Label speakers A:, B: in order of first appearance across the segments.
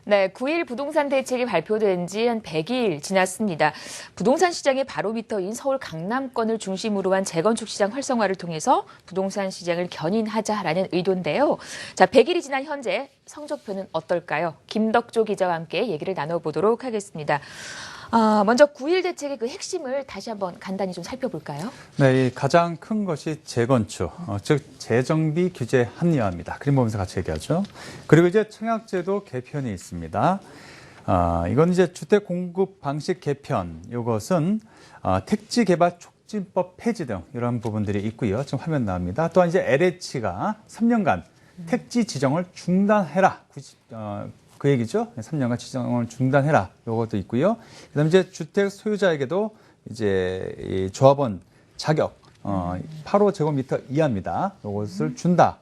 A: 네, 9일 부동산 대책이 발표된 지 한 100일 지났습니다. 부동산 시장의 바로미터인 서울 강남권을 중심으로 한 재건축 시장 활성화를 통해서 부동산 시장을 견인하자라는 의도인데요. 자, 100일이 지난 현재 성적표는 어떨까요? 김덕조 기자와 함께 얘기를 나눠보도록 하겠습니다. 먼저 9일 대책의 그 핵심을 다시 한번 간단히 좀 살펴볼까요?
B: 네, 가장 큰 것이 재건축, 즉 재정비 규제 합리화입니다. 그림 보면서 같이 얘기하죠. 그리고 이제 청약제도 개편이 있습니다. 이건 이제 주택 공급 방식 개편. 이것은 택지 개발 촉진법 폐지 등 이런 부분들이 있고요. 지금 화면 나옵니다. 또한 이제 LH가 3년간 택지 지정을 중단해라. 그 얘기죠. 3년간 지정을 중단해라. 요것도 있고요. 그다음에 이제 주택 소유자에게도 이제 이 조합원 자격 8호제곱미터 이하입니다. 요것을 준다.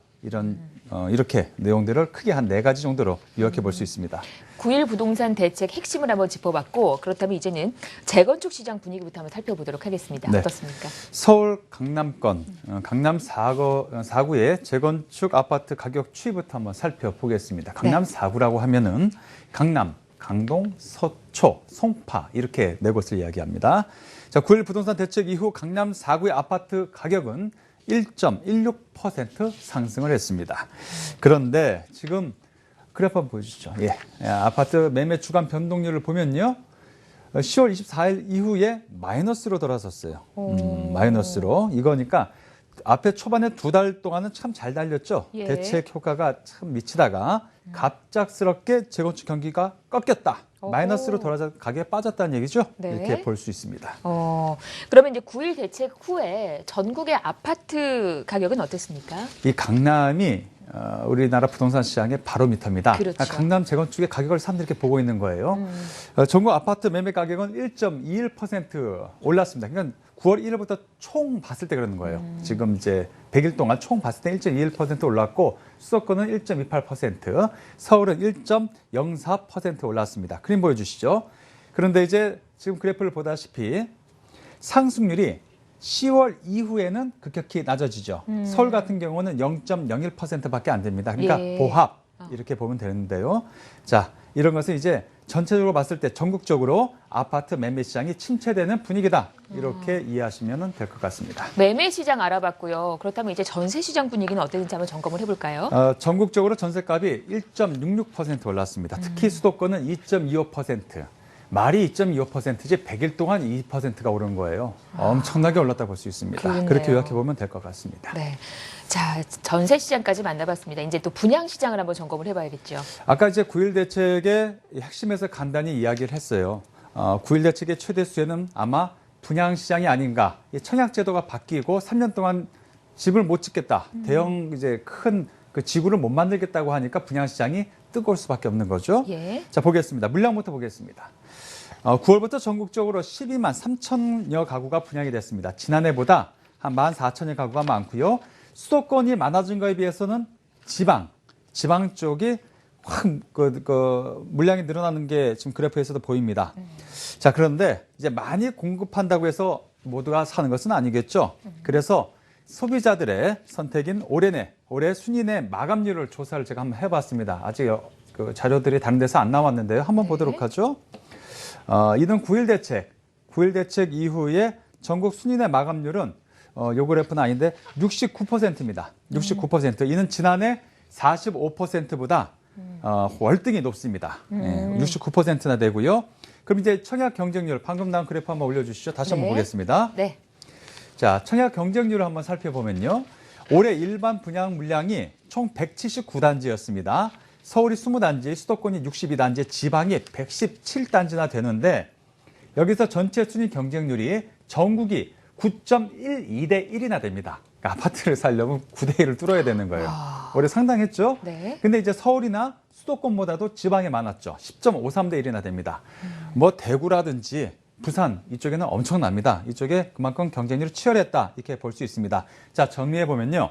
B: 이렇게 내용들을 크게 한 4가지 정도로 요약해 볼 수 있습니다.
A: 9일 부동산 대책 핵심을 한번 짚어봤고 그렇다면 이제는 재건축 시장 분위기부터 한번 살펴보도록 하겠습니다.
B: 네.
A: 어떻습니까?
B: 서울 강남권, 강남 4구의 재건축 아파트 가격 추이부터 한번 살펴보겠습니다. 강남 4구라고 하면은 강남, 강동, 서초, 송파 이렇게 4곳을 이야기합니다. 자, 9일 부동산 대책 이후 강남 4구의 아파트 가격은 1.16% 상승을 했습니다. 그런데 지금 그래프 한번 보여주시죠. 아파트 매매 주간 변동률을 보면요. 10월 24일 이후에 마이너스로 돌아섰어요. 마이너스로. 이거니까 앞에 초반에 2달 동안은 참 잘 달렸죠.
A: 예.
B: 대책 효과가 참 미치다가 갑작스럽게 재건축 경기가 꺾였다. 마이너스로 돌아서 가격에 빠졌다는 얘기죠.
A: 네.
B: 이렇게 볼 수 있습니다.
A: 그러면 이제 9일 대책 후에 전국의 아파트 가격은 어땠습니까?
B: 이 강남이 우리나라 부동산 시장의 바로미터입니다.
A: 그렇죠.
B: 강남 재건축의 가격을 사람들이 이렇게 보고 있는 거예요. 전국 아파트 매매 가격은 1.21% 올랐습니다. 그러니까 9월 1일부터 총 봤을 때 그러는 거예요. 지금 이제 100일 동안 총 봤을 때 1.21% 올랐고 수도권은 1.28%, 서울은 1.04% 올랐습니다. 그림 보여주시죠. 그런데 이제 지금 그래프를 보다시피 상승률이 10월 이후에는 급격히 낮아지죠. 서울 같은 경우는 0.01%밖에 안 됩니다. 그러니까
A: 예.
B: 보합 이렇게 보면 되는데요. 자, 이런 것은 이제 전체적으로 봤을 때 전국적으로 아파트 매매 시장이 침체되는 분위기다. 이렇게 이해하시면 될 것 같습니다.
A: 매매 시장 알아봤고요. 그렇다면 이제 전세 시장 분위기는 어땠는지 한번 점검을 해볼까요?
B: 전국적으로 전세값이 1.66% 올랐습니다. 특히 수도권은 2.25%. 말이 2.25%지 100일 동안 2%가 오른 거예요. 엄청나게 올랐다고 볼 수 있습니다.
A: 그렇네요.
B: 그렇게 요약해 보면 될 것 같습니다.
A: 네. 자, 전세 시장까지 만나봤습니다. 이제 또 분양 시장을 한번 점검을 해봐야겠죠.
B: 아까 이제 9일 대책의 핵심에서 간단히 이야기를 했어요. 9일 대책의 최대 수혜는 아마 분양 시장이 아닌가. 청약 제도가 바뀌고 3년 동안 집을 못 짓겠다. 대형 이제 큰 그 지구를 못 만들겠다고 하니까 분양 시장이 뜨거울 수밖에 없는 거죠.
A: 예.
B: 자, 보겠습니다. 물량부터 보겠습니다. 9월부터 전국적으로 12만 3천여 가구가 분양이 됐습니다. 지난해보다 한 14,000여 가구가 많고요. 수도권이 많아진 거에 비해서는 지방 쪽이 확 물량이 늘어나는 게 지금 그래프에서도 보입니다. 자, 그런데 이제 많이 공급한다고 해서 모두가 사는 것은 아니겠죠. 그래서 소비자들의 선택인 올해 순위 내 마감률을 조사를 제가 한번 해봤습니다. 아직 그 자료들이 다른 데서 안 나왔는데요. 한번 보도록 하죠. 이는 9일 대책 이후에 전국 순위 내 마감률은 요 그래프는 아닌데 69%입니다. 69%. 이는 지난해 45%보다 월등히 높습니다. 69%나 되고요. 그럼 이제 청약 경쟁률 방금 나온 그래프 한번 올려주시죠. 다시 한번 보겠습니다.
A: 네.
B: 자, 청약 경쟁률을 한번 살펴보면요. 올해 일반 분양 물량이 총 179단지였습니다. 서울이 20단지, 수도권이 62단지, 지방이 117단지나 되는데 여기서 전체 순위 경쟁률이 전국이 9.12대 1이나 됩니다. 그러니까 아파트를 살려면 9대 1을 뚫어야 되는 거예요. 올해 상당했죠?
A: 네.
B: 근데 이제 서울이나 수도권보다도 지방이 많았죠. 10.53대 1이나 됩니다. 뭐 대구라든지 부산 이쪽에는 엄청납니다. 이쪽에 그만큼 경쟁률이 치열했다. 이렇게 볼 수 있습니다. 자, 정리해 보면요.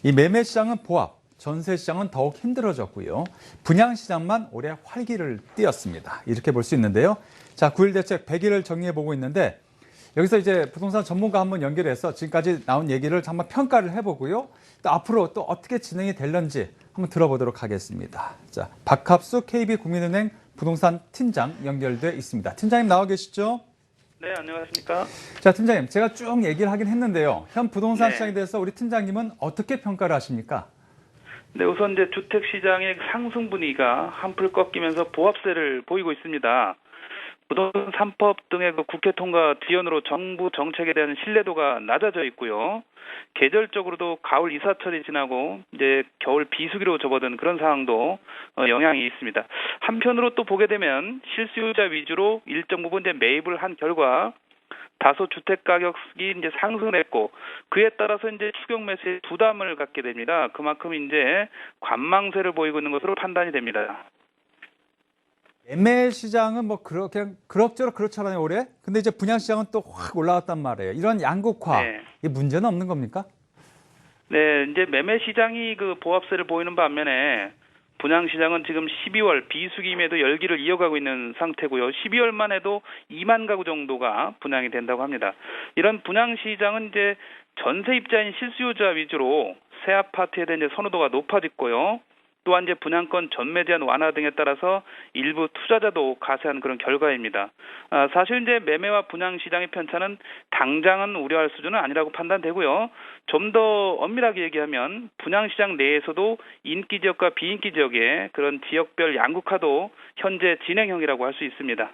B: 이 매매 시장은 보합, 전세 시장은 더욱 힘들어졌고요. 분양 시장만 올해 활기를 띠었습니다. 이렇게 볼 수 있는데요. 자, 9일 대책 100일을 정리해 보고 있는데 여기서 이제 부동산 전문가 한번 연결해서 지금까지 나온 얘기를 한번 평가를 해보고요. 또 앞으로 또 어떻게 진행이 될런지 한번 들어보도록 하겠습니다. 자, 박합수 KB국민은행 부동산 팀장 연결돼 있습니다. 팀장님 나와 계시죠?
C: 네, 안녕하십니까.
B: 자, 팀장님, 제가 쭉 얘기를 하긴 했는데요. 현 부동산
C: 네.
B: 시장에 대해서 우리 팀장님은 어떻게 평가를 하십니까?
C: 네, 우선 이제 주택 시장의 상승 분위기가 한풀 꺾이면서 보합세를 보이고 있습니다. 부동산 3법 등의 그 국회 통과 지연으로 정부 정책에 대한 신뢰도가 낮아져 있고요. 계절적으로도 가을 이사철이 지나고 이제 겨울 비수기로 접어든 그런 상황도 영향이 있습니다. 한편으로 또 보게 되면 실수요자 위주로 일정 부분 이제 매입을 한 결과 다소 주택 가격이 이제 상승을 했고 그에 따라서 이제 추격 매수에 부담을 갖게 됩니다. 그만큼 이제 관망세를 보이고 있는 것으로 판단이 됩니다.
B: 매매 시장은 뭐 그렇게 그럭저럭 그렇잖아요, 올해. 근데 이제 분양 시장은 또 확 올라왔단 말이에요. 이런 양극화,
C: 네.
B: 이 문제는 없는 겁니까?
C: 네, 이제 매매 시장이 그 보합세를 보이는 반면에 분양 시장은 지금 12월 비수기임에도 열기를 이어가고 있는 상태고요. 12월만 해도 2만 가구 정도가 분양이 된다고 합니다. 이런 분양 시장은 이제 전세입자인 실수요자 위주로 새 아파트에 대한 이제 선호도가 높아졌고요. 또한 이제 분양권 전매 제한 완화 등에 따라서 일부 투자자도 가세한 그런 결과입니다. 사실 이제 매매와 분양 시장의 편차는 당장은 우려할 수준은 아니라고 판단되고요. 좀 더 엄밀하게 얘기하면 분양 시장 내에서도 인기 지역과 비인기 지역의 그런 지역별 양극화도 현재 진행형이라고 할 수 있습니다.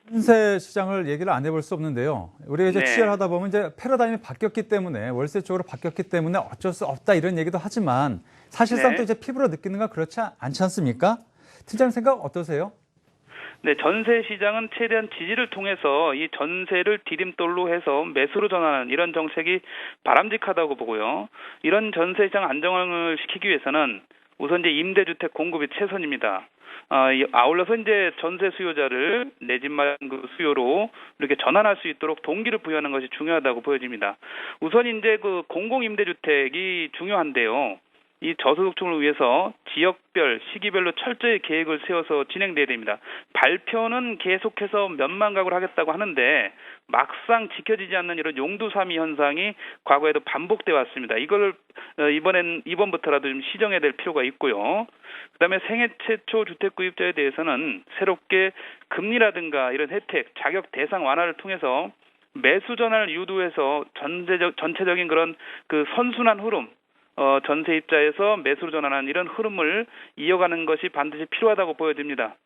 B: 전세 시장을 얘기를 안 해볼 수 없는데요. 우리가 이제
C: 네.
B: 취재를 하다 보면 이제 패러다임이 바뀌었기 때문에 월세 쪽으로 바뀌었기 때문에 어쩔 수 없다 이런 얘기도 하지만 사실상
C: 네.
B: 또 이제 피부로 느끼는 건 그렇지 않지 않습니까? 팀장님 생각 어떠세요?
C: 네, 전세 시장은 최대한 지지를 통해서 이 전세를 디딤돌로 해서 매수로 전환하는 이런 정책이 바람직하다고 보고요. 이런 전세 시장 안정을 시키기 위해서는 우선 이제 임대주택 공급이 최선입니다. 아울러서 이제 전세 수요자를 내 집 마련 그 수요로 이렇게 전환할 수 있도록 동기를 부여하는 것이 중요하다고 보여집니다. 우선 이제 그 공공임대주택이 중요한데요. 이 저소득층을 위해서 지역별, 시기별로 철저히 계획을 세워서 진행돼야 됩니다. 발표는 계속해서 몇만 가구를 하겠다고 하는데 막상 지켜지지 않는 이런 용두사미 현상이 과거에도 반복돼 왔습니다. 이걸 이번부터라도 좀 시정해야 될 필요가 있고요. 그다음에 생애 최초 주택 구입자에 대해서는 새롭게 금리라든가 이런 혜택, 자격 대상 완화를 통해서 매수 전환을 유도해서 전체적인 그런 그 선순환 흐름, 전세 입자에서 매수로 전환하는 이런 흐름을 이어가는 것이 반드시 필요하다고 보여집니다.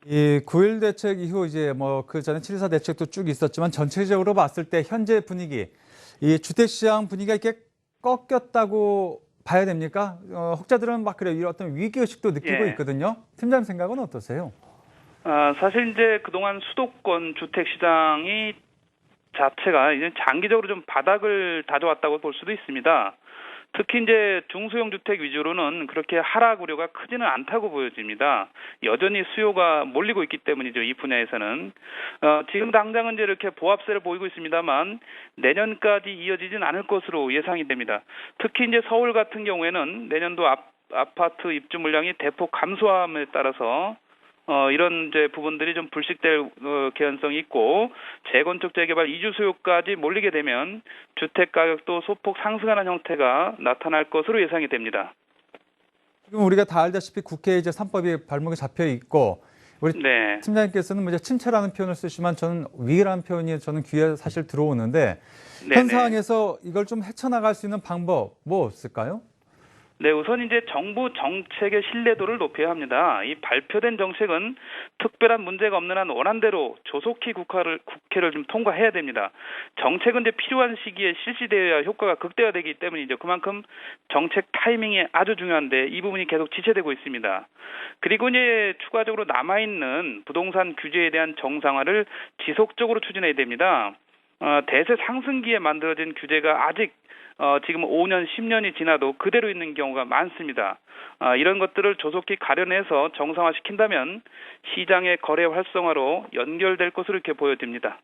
B: 이 9.1 대책 이후 이제 뭐 그 전에 7.24 대책도 쭉 있었지만 전체적으로 봤을 때 현재 분위기, 이 주택시장 분위기가 이렇게 꺾였다고 봐야 됩니까? 혹자들은 막 그래요. 이런 어떤 위기의식도 느끼고
C: 예.
B: 있거든요. 팀장님 생각은 어떠세요?
C: 사실 이제 그동안 수도권 주택 시장이 자체가 이제 장기적으로 좀 바닥을 다져왔다고 볼 수도 있습니다. 특히 이제 중소형 주택 위주로는 그렇게 하락 우려가 크지는 않다고 보여집니다. 여전히 수요가 몰리고 있기 때문이죠. 이 분야에서는. 지금 당장은 이제 이렇게 보합세를 보이고 있습니다만 내년까지 이어지진 않을 것으로 예상이 됩니다. 특히 이제 서울 같은 경우에는 내년도 아파트 입주 물량이 대폭 감소함에 따라서 이런 이제 부분들이 좀 불식될 개연성이 있고 재건축 재개발 이주 수요까지 몰리게 되면 주택 가격도 소폭 상승하는 형태가 나타날 것으로 예상이 됩니다.
B: 지금 우리가 다 알다시피 국회에 이제 3법이 발목에 잡혀 있고 우리
C: 네.
B: 팀장님께서는 뭐 이제 침체라는 표현을 쓰시지만 저는 위기라는 표현이 저는 귀에 사실 들어오는데
C: 네네.
B: 현 상황에서 이걸 좀 헤쳐나갈 수 있는 방법 뭐 없을까요?
C: 네, 우선 이제 정부 정책의 신뢰도를 높여야 합니다. 이 발표된 정책은 특별한 문제가 없는 한 원안대로 조속히 국회를 좀 통과해야 됩니다. 정책은 이제 필요한 시기에 실시되어야 효과가 극대화되기 때문이죠. 그만큼 정책 타이밍이 아주 중요한데 이 부분이 계속 지체되고 있습니다. 그리고 이제 추가적으로 남아있는 부동산 규제에 대한 정상화를 지속적으로 추진해야 됩니다. 대세 상승기에 만들어진 규제가 아직 지금 5년, 10년이 지나도 그대로 있는 경우가 많습니다. 이런 것들을 조속히 가려내서 정상화시킨다면 시장의 거래 활성화로 연결될 것으로 이렇게 보여집니다.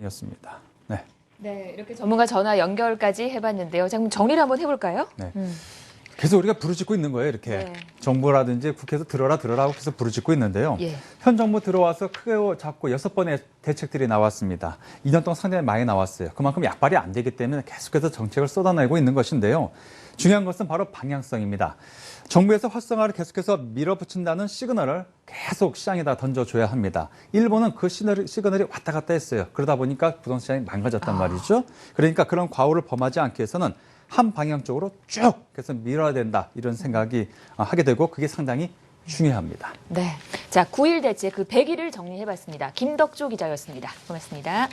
B: 이었습니다. 네.
A: 네, 이렇게 전문가 전화 연결까지 해봤는데요. 자, 그럼 정리를 한번 해볼까요?
B: 네. 계속 우리가 부르짖고 있는 거예요. 이렇게
A: 네.
B: 정부라든지 국회에서 들어라 하고 계속 부르짖고 있는데요.
A: 예.
B: 현 정부 들어와서 크게 잡고 6번의 대책들이 나왔습니다. 2년 동안 상당히 많이 나왔어요. 그만큼 약발이 안 되기 때문에 계속해서 정책을 쏟아내고 있는 것인데요. 중요한 것은 바로 방향성입니다. 정부에서 활성화를 계속해서 밀어붙인다는 시그널을 계속 시장에다 던져줘야 합니다. 일본은 그 시그널이 왔다 갔다 했어요. 그러다 보니까 부동산 시장이 망가졌단 말이죠. 그러니까 그런 과오를 범하지 않기 위해서는 한 방향 쪽으로 쭉 계속 밀어야 된다. 이런 생각이 하게 되고 그게 상당히 중요합니다.
A: 네. 자, 9일 대책 그 100일을 정리해봤습니다. 김덕조 기자였습니다. 고맙습니다.